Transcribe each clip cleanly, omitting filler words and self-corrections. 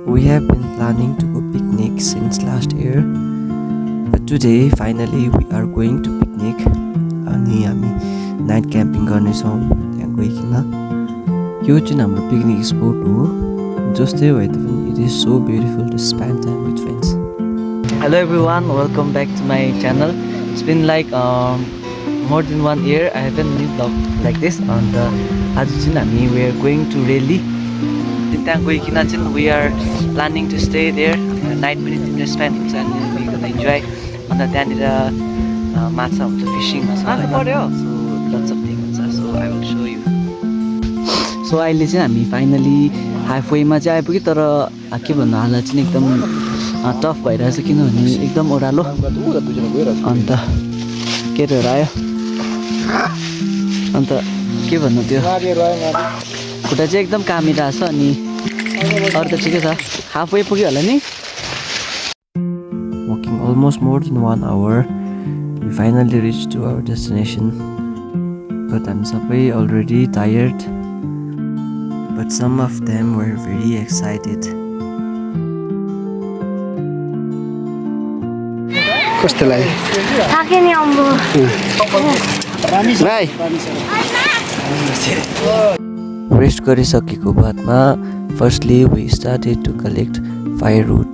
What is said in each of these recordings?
We have been planning to go picnic since last year, but today finally we are going to picnic. अनि हामी night camping गर्नेछौँ त्यहाँ गइकन। यो चाहिँ हाम्रो पिकनिक स्पोट हो। जस्तै भए तापनि it is so beautiful to spend time with friends. Hello everyone, welcome back to my channel. It's been like more than 1 year I haven't made vlog like this. And आज चाहिँ हामी we are going to Raleigh. त्यहाँ गइकन चाहिँ we are planning to stay there. Night पनि त्यहाँ spend हुन्छ अनि we gonna enjoy. अन्त त्यहाँनिर माछा हुन्छ, फिसिङ हुन्छ, सो lots of things हुन्छ, so I will show you. So अहिले चाहिँ हामी फाइनली हाफवेमा चाहिँ आइपुग्यो, तर के भन्नु हालत चाहिँ एकदम टफ भइरहेछ किनभने एकदम ओह्रालो। अन्त केटीहरू आयो, अन्त के भन्नु त्यो खुट्टा चाहिँ एकदम कामिरहेछ। अनि अरू त ठिकै छ, हाफवे पुग्यो होला नि। Walking almost more than 1 hour, we finally reached to our destination. But I'm already tired, but some of them were very excited. कस्तो लाग्यो? थाके नि अम्बो। भाइ रेस्ट गरिसकेको बादमा firstly we started to collect firewood.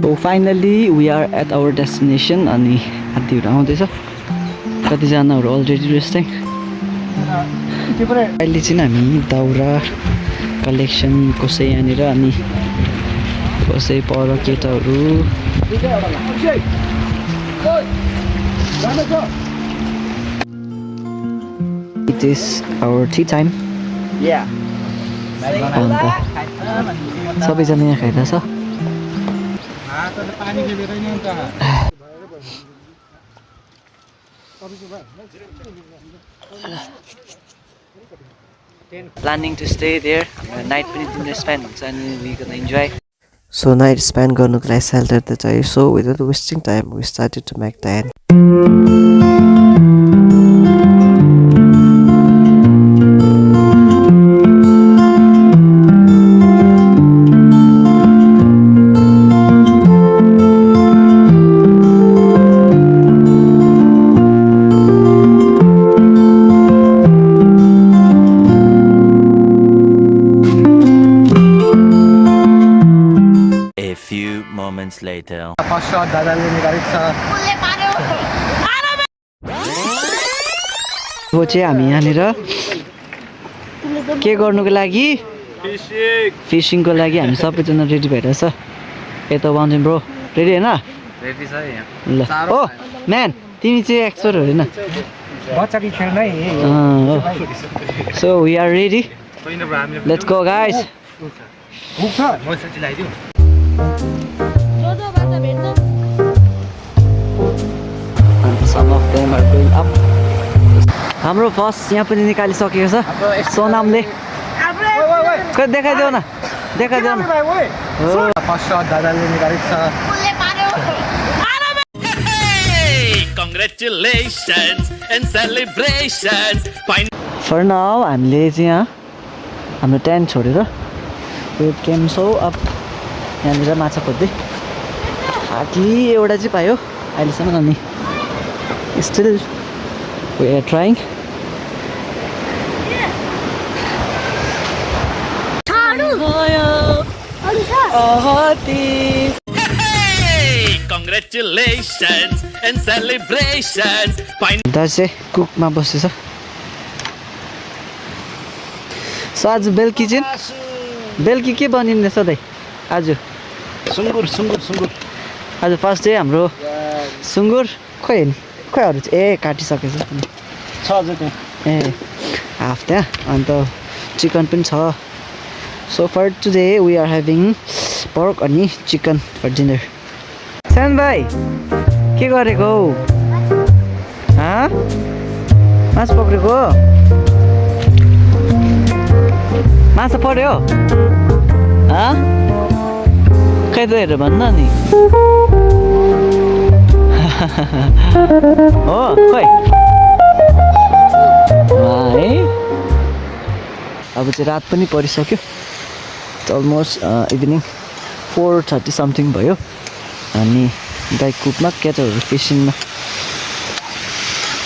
So finally we are at our destination. अनि हात्तीहरू आउँदैछ, कतिजनाहरू अलरेडी रेस्टिङ। अहिले चाहिँ हामी दाउरा कलेक्सन कसै यहाँनिर, अनि कसै पर केटाहरू। It is our tea time. अन्त सबैजना यहाँ खाइरहेछ। Planning to stay there. हाम्रो नाइट पनि तिनीहरू स्पेन्ड हुन्छ अनि we gonna enjoy. So night spend गर्नुको लागि सेल्टर त चाहियो। So without wasting time, we started to make tent. Moments later. First shut दादाले निकालेको छ। अब चाहिँ हामी यहाँनिर के गर्नुको लागि, फिसिङको लागि हामी सबैजना रेडी भइरहेछ। यता वान्जन ब्रो रेडी होइन? रेडी छ यहाँ। ल ओ म्यान, तिमी चाहिँ एक्सपर्ट होइन? बच्चाको खेल्नै। So we are ready, let's go guys. पुग्छ म साथी ल्याइदिउ। Some of them are going up. हाम्रो फर्स्ट यहाँ पनि निकालिसकेको छ सोनामले। खै देखाइदेऊ न, देखाइदेऊ न। फर्स्ट शट दादाले निकालेको छ। Congratulations and celebrations. For now हामीले चाहिँ यहाँ हाम्रो टेन्ट छोडेर वेट केम सो अप यहाँनिर माछा खोज्दै हार्डली एउटा चाहिँ पायो अहिलेसम्म। अनि still we are trying. Congratulations and celebrations. दाइ चाहिँ कुकमा बसेछ। सो आज बेलुकी चाहिँ के बनिँदैछ दाइ आज? सुँगुर सुँगुर सुँगुर। आज फर्स्ट डे हाम्रो सुँगुर। खोइ अरू चाहिँ काटिसकेछ छ अझ त्यहाँ। ए हाफ त्यहाँ, अन्त चिकन पनि छ। So for today we are having pork अनि चिकन फर डिनर। सान भाइ के गरेको हौ? माछा पक्रेको? माछा पर्यो? खै त हेरेर भन्न नि। हो खोइ है। अब चाहिँ रात पनि परिसक्यो। अलमोस्ट इभिनिङ 4:30 समथिङ भयो अनि दाइ कुपमा केटाहरू फिसिङमा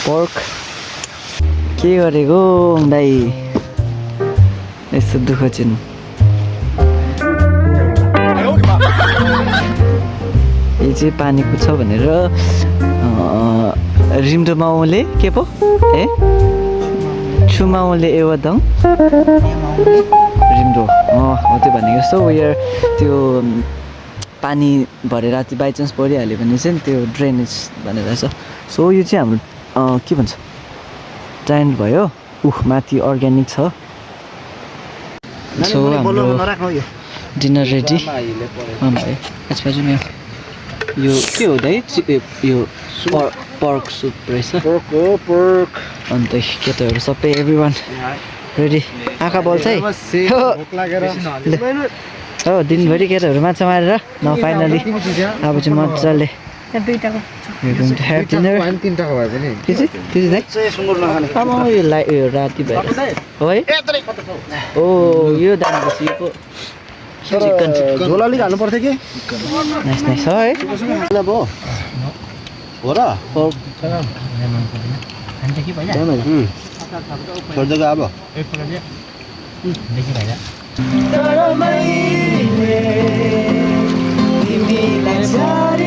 पर्क के गरेको दाइ यस्तो दुःख चिन्नु यो चाहिँ पानीको छ भनेर रिम्डो माउले के पो ए छुमाउले एवदङ रिम्डो हो त्यो भनेको जस्तो उयो त्यो पानी भरेर बाई चान्स परिहाल्यो भने चाहिँ त्यो ड्रेनेज भनेर रहेछ सो यो चाहिँ हाम्रो के भन्छ ट्यान्ड भयो माथि अर्ग्यानिक छ सो हाम्रो डिनर रेडी यसपछि यो के हो दाइ यो पर्क सुप रहेछ अन्त केटाहरू सबै एभ्री रेडी आँखा बल्छ है हो दिनभरि केटाहरू माछा मारेर न फाइनली अब चाहिँ मजाले यो राति भएर हो है ओ यो दामी यो चिकन झोल अलिक हाल्नु पर्थ्यो कि नाइस नाइस हो है हो र छोडिदिएको अब तर मैले तिमीलाई